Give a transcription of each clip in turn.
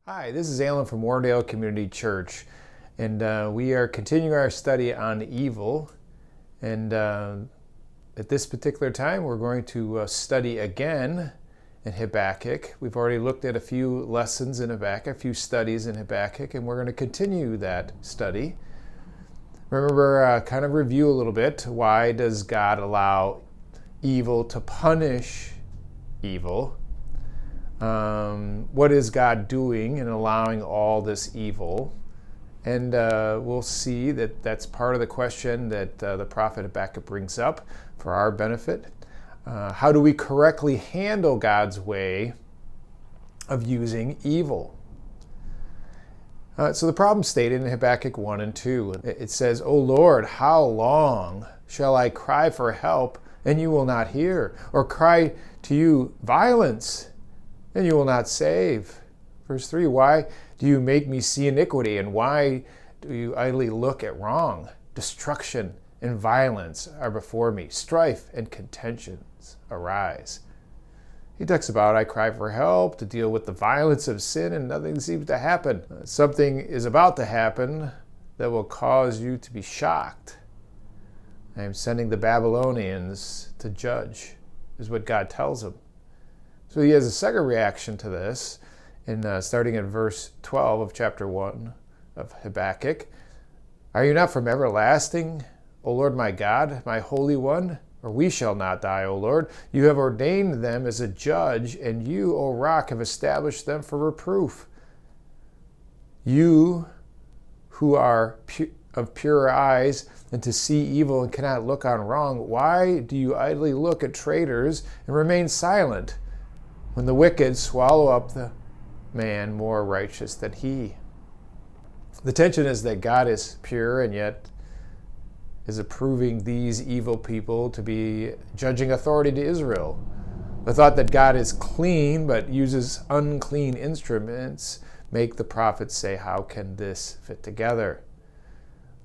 Hi, this is Alan from Warndale Community Church, and we are continuing our study on evil. And at this particular time, we're going to study again in Habakkuk. We've already looked at a few lessons in Habakkuk, a few studies in Habakkuk, and we're going to continue that study. Remember, kind of review a little bit. Why does God allow evil to punish evil? What is God doing in allowing all this evil? And we'll see that that's part of the question that the prophet Habakkuk brings up for our benefit. How do we correctly handle God's way of using evil? So the problem stated in Habakkuk 1 and 2, it says, "O Lord, how long shall I cry for help and you will not hear? Or cry to you violence and you will not save?" Verse 3, "Why do you make me see iniquity, and why do you idly look at wrong? Destruction and violence are before me. Strife and contentions arise." He talks about, I cry for help to deal with the violence of sin, and nothing seems to happen. Something is about to happen that will cause you to be shocked. I am sending the Babylonians to judge, is what God tells him. So he has a second reaction to this, starting in verse 12 of chapter 1 of Habakkuk. "Are you not from everlasting, O Lord my God, my Holy One? Or we shall not die, O Lord. You have ordained them as a judge, and you, O Rock, have established them for reproof. You who are of pure eyes and to see evil and cannot look on wrong, why do you idly look at traitors and remain silent when the wicked swallow up the man more righteous than he?" The tension is that God is pure and yet is approving these evil people to be judging authority to Israel. The thought that God is clean but uses unclean instruments make the prophets say, how can this fit together?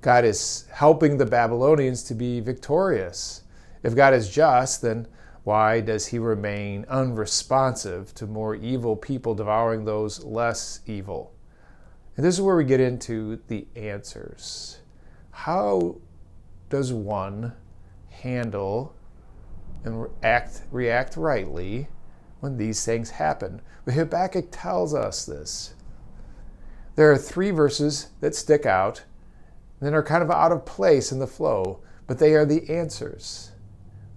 God is helping the Babylonians to be victorious. If God is just, then why does he remain unresponsive to more evil people devouring those less evil? And this is where we get into the answers. How does one handle and react rightly when these things happen? But Habakkuk tells us this. There are 3 verses that stick out and are kind of out of place in the flow, but they are the answers.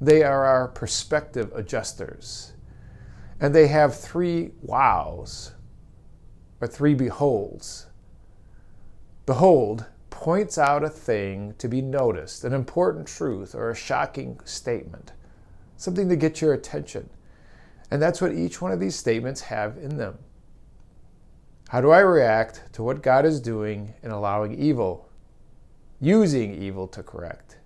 They are our perspective adjusters. And they have 3 wows, or 3 beholds. Behold points out a thing to be noticed, an important truth or a shocking statement, something to get your attention. And that's what each one of these statements have in them. How do I react to what God is doing in allowing evil, using evil to correct,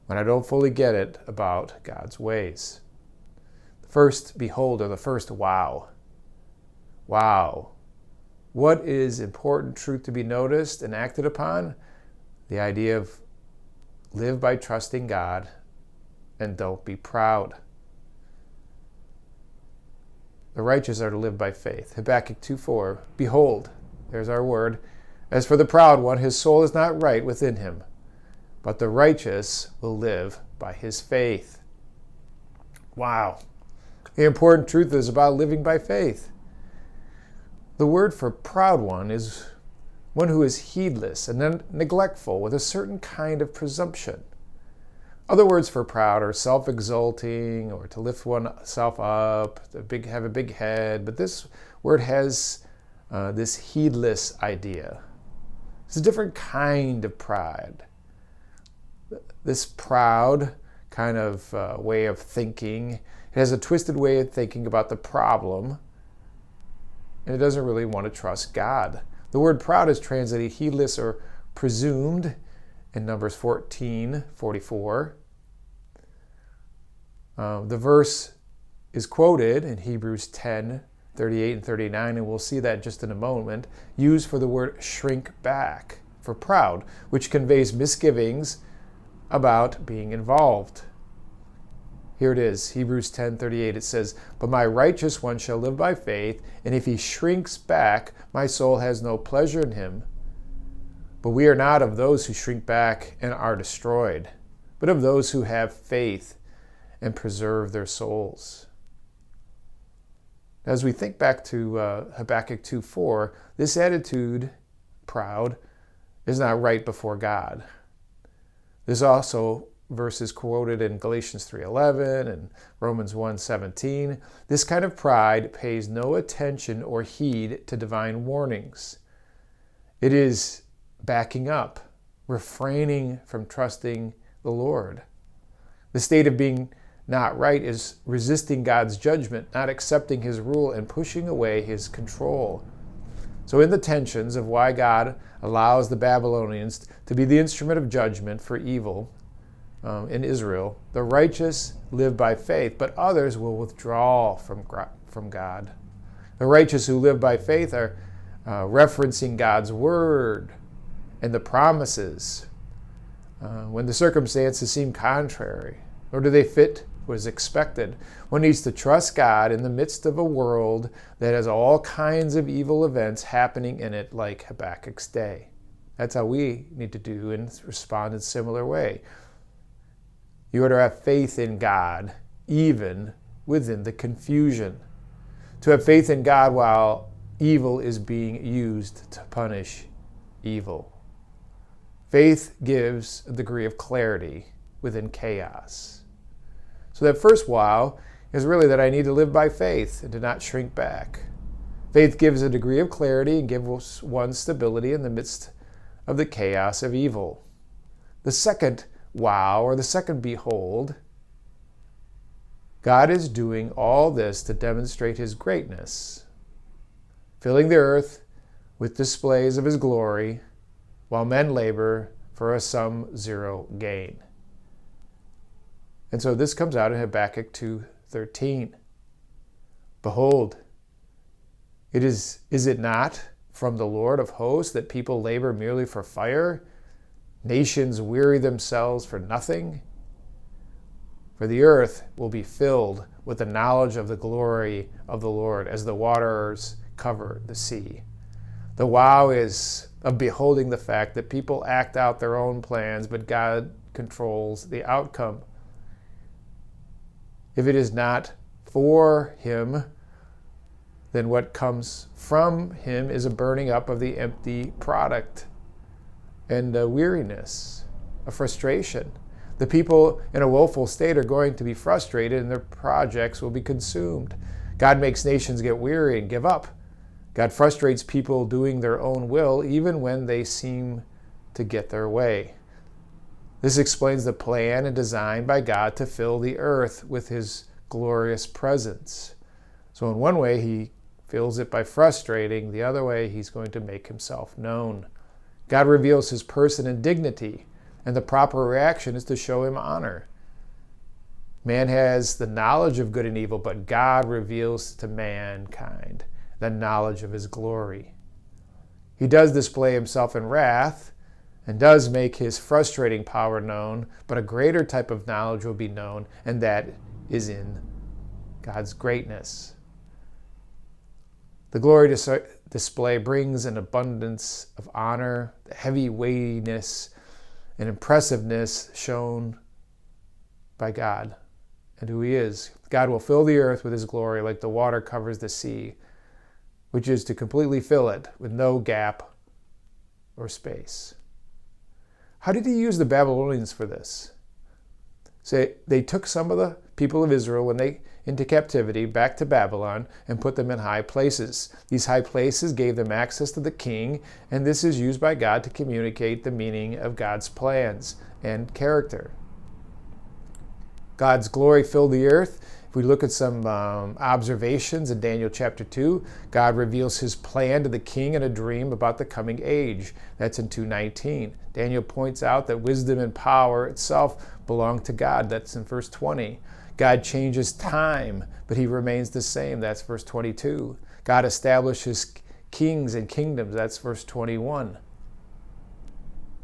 when I don't fully get it about God's ways? The first behold, or the first wow. Wow. What is important truth to be noticed and acted upon? The idea of live by trusting God and don't be proud. The righteous are to live by faith. Habakkuk 2:4, "Behold," there's our word, "as for the proud one, his soul is not right within him, but the righteous will live by his faith." Wow. The important truth is about living by faith. The word for proud one is one who is heedless and neglectful with a certain kind of presumption. Other words for proud are self-exalting or to lift oneself up, to have a big head, but this word has this heedless idea. It's a different kind of pride. This proud kind of way of thinking, it has a twisted way of thinking about the problem, and it doesn't really want to trust God. The word proud is translated heedless or presumed in Numbers 14:44. The verse is quoted in Hebrews 10:38 and 39, and we'll see that just in a moment, used for the word shrink back for proud, which conveys misgivings about being involved. Here it is, Hebrews 10:38. It says, "But my righteous one shall live by faith, and if he shrinks back, my soul has no pleasure in him. But we are not of those who shrink back and are destroyed, but of those who have faith and preserve their souls." As we think back to Habakkuk 2:4, this attitude, proud, is not right before God. There's also verses quoted in Galatians 3:11 and Romans 1:17. This kind of pride pays no attention or heed to divine warnings. It is backing up, refraining from trusting the Lord. The state of being not right is resisting God's judgment, not accepting his rule, and pushing away his control. So in the tensions of why God allows the Babylonians to be the instrument of judgment for evil in Israel, the righteous live by faith, but others will withdraw from God. The righteous who live by faith are referencing God's word and the promises when the circumstances seem contrary, nor do they fit what is expected. One needs to trust God in the midst of a world that has all kinds of evil events happening in it, like Habakkuk's day. That's how we need to do and respond in a similar way. You are to have faith in God, even within the confusion. To have faith in God while evil is being used to punish evil. Faith gives a degree of clarity within chaos. So that first wow is really that I need to live by faith and to not shrink back. Faith gives a degree of clarity and gives one stability in the midst of the chaos of evil. The second wow, or the second behold, God is doing all this to demonstrate his greatness, filling the earth with displays of his glory, while men labor for a sum zero gain. And so this comes out in Habakkuk 2:13. Behold, is it not from the Lord of hosts that people labor merely for fire? Nations weary themselves for nothing? For the earth will be filled with the knowledge of the glory of the Lord as the waters cover the sea. The wow is of beholding the fact that people act out their own plans, but God controls the outcome. If it is not for him, then what comes from him is a burning up of the empty product and a weariness, a frustration. The people in a woeful state are going to be frustrated and their projects will be consumed. God makes nations get weary and give up. God frustrates people doing their own will even when they seem to get their way. This explains the plan and design by God to fill the earth with his glorious presence. So in one way, he fills it by frustrating. The other way, he's going to make himself known. God reveals his person and dignity, and the proper reaction is to show him honor. Man has the knowledge of good and evil, but God reveals to mankind the knowledge of his glory. He does display himself in wrath and does make his frustrating power known, but a greater type of knowledge will be known, and that is in God's greatness. The glory display brings an abundance of honor, the heavy weightiness and impressiveness shown by God and who he is. God will fill the earth with his glory like the water covers the sea, which is to completely fill it with no gap or space. How did he use the Babylonians for this? So they took some of the people of Israel when they into captivity back to Babylon and put them in high places. These high places gave them access to the king, and this is used by God to communicate the meaning of God's plans and character. God's glory filled the earth. If we look at some observations in Daniel chapter 2, God reveals his plan to the king in a dream about the coming age. That's in 2:19. Daniel points out that wisdom and power itself belong to God. That's in verse 20. God changes time, but he remains the same. That's verse 22. God establishes kings and kingdoms. That's verse 21.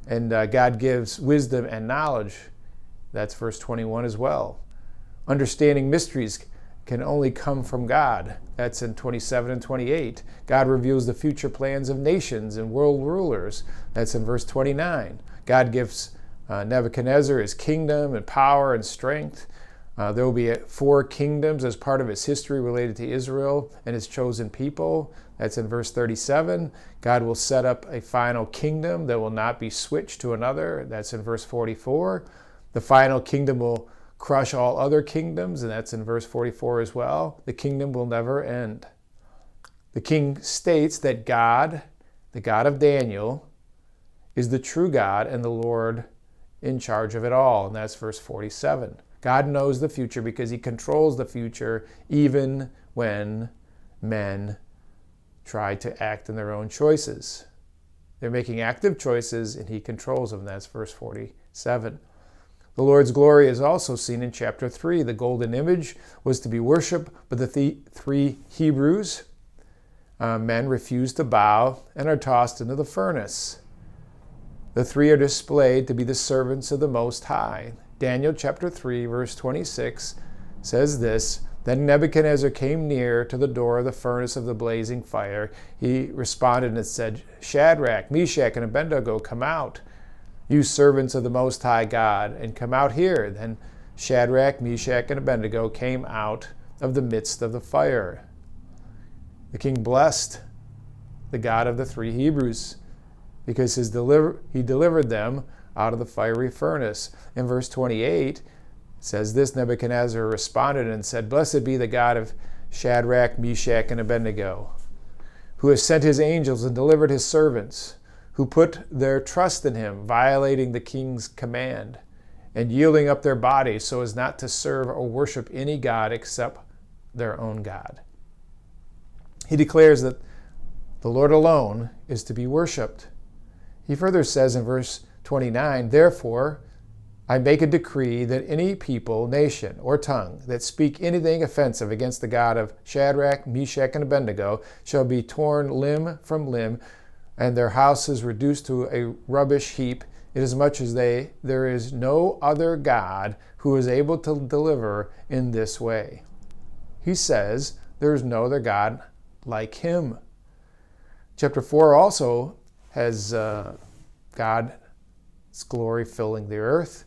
And God gives wisdom and knowledge. That's verse 21 as well. Understanding mysteries can only come from God. That's in 27 and 28. God reveals the future plans of nations and world rulers. That's in verse 29. God gives Nebuchadnezzar his kingdom and power and strength. There will be 4 kingdoms as part of his history related to Israel and his chosen people. That's in verse 37. God will set up a final kingdom that will not be switched to another. That's in verse 44. The final kingdom will crush all other kingdoms, and that's in verse 44 as well. The kingdom will never end. The king states that God, the God of Daniel, is the true God and the Lord in charge of it all, and that's verse 47. God knows the future because he controls the future even when men try to act in their own choices. They're making active choices and he controls them. That's verse 47. The Lord's glory is also seen in chapter 3. The golden image was to be worshipped, but the 3 Hebrews men refused to bow and are tossed into the furnace. The 3 are displayed to be the servants of the Most High. Daniel chapter 3, verse 26 says this, Then Nebuchadnezzar came near to the door of the furnace of the blazing fire. He responded and said, Shadrach, Meshach, and Abednego, come out, you servants of the Most High God, and come out here. Then Shadrach, Meshach, and Abednego came out of the midst of the fire. The king blessed the God of the 3 Hebrews because he delivered them out of the fiery furnace. In verse 28, it says this, Nebuchadnezzar responded and said, Blessed be the God of Shadrach, Meshach, and Abednego, who has sent his angels and delivered his servants, who put their trust in him, violating the king's command, and yielding up their bodies so as not to serve or worship any god except their own God. He declares that the Lord alone is to be worshipped. He further says in verse 29, Therefore, I make a decree that any people, nation, or tongue that speak anything offensive against the God of Shadrach, Meshach, and Abednego shall be torn limb from limb, and their houses reduced to a rubbish heap, inasmuch as there is no other God who is able to deliver in this way. He says there is no other God like him. Chapter 4 also has God's glory filling the earth.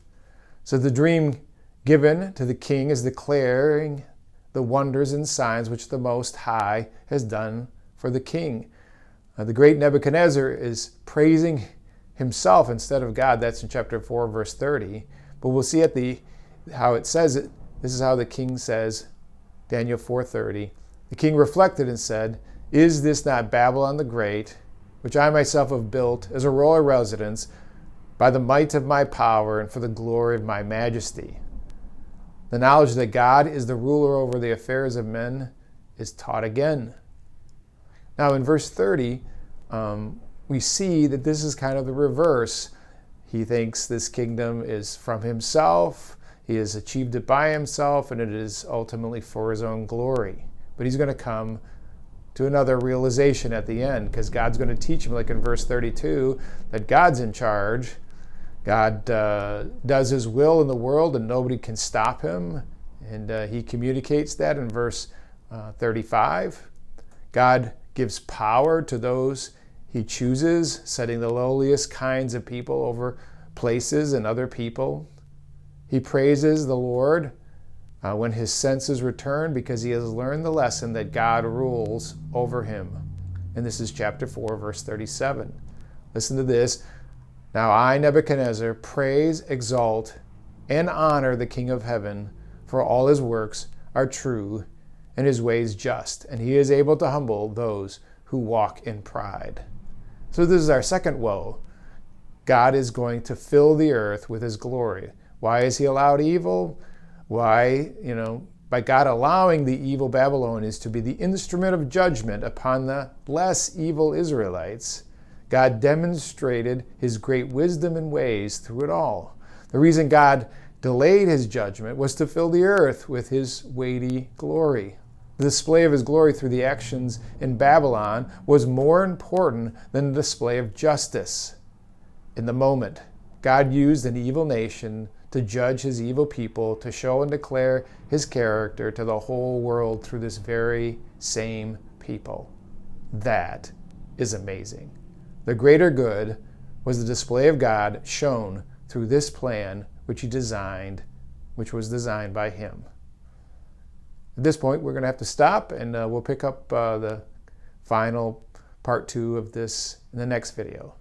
So the dream given to the king is declaring the wonders and signs which the Most High has done for the king. The great Nebuchadnezzar is praising himself instead of God. That's in chapter 4, verse 30. But we'll see how it says it. This is how the king says, Daniel 4:30. The king reflected and said, Is this not Babylon the Great, which I myself have built as a royal residence by the might of my power and for the glory of my majesty? The knowledge that God is the ruler over the affairs of men is taught again. Now in verse 30, we see that this is kind of the reverse. He thinks this kingdom is from himself, he has achieved it by himself, and it is ultimately for his own glory. But he's going to come to another realization at the end, because God's going to teach him, like in verse 32, that God's in charge. God does his will in the world and nobody can stop him. And he communicates that in verse 35. God gives power to those he chooses, setting the lowliest kinds of people over places and other people. He praises the Lord when his senses return because he has learned the lesson that God rules over him. And this is chapter 4, verse 37. Listen to this. Now I, Nebuchadnezzar, praise, exalt, and honor the King of heaven, for all his works are true and his ways just, and he is able to humble those who walk in pride. So this is our second woe. God is going to fill the earth with his glory. Why has he allowed evil? Why, by God allowing the evil Babylonians to be the instrument of judgment upon the less evil Israelites, God demonstrated his great wisdom and ways through it all. The reason God delayed his judgment was to fill the earth with his weighty glory. The display of his glory through the actions in Babylon was more important than the display of justice. In the moment, God used an evil nation to judge his evil people, to show and declare his character to the whole world through this very same people. That is amazing. The greater good was the display of God shown through this plan which was designed by him. At this point, we're going to have to stop, and we'll pick up the final part 2 of this in the next video.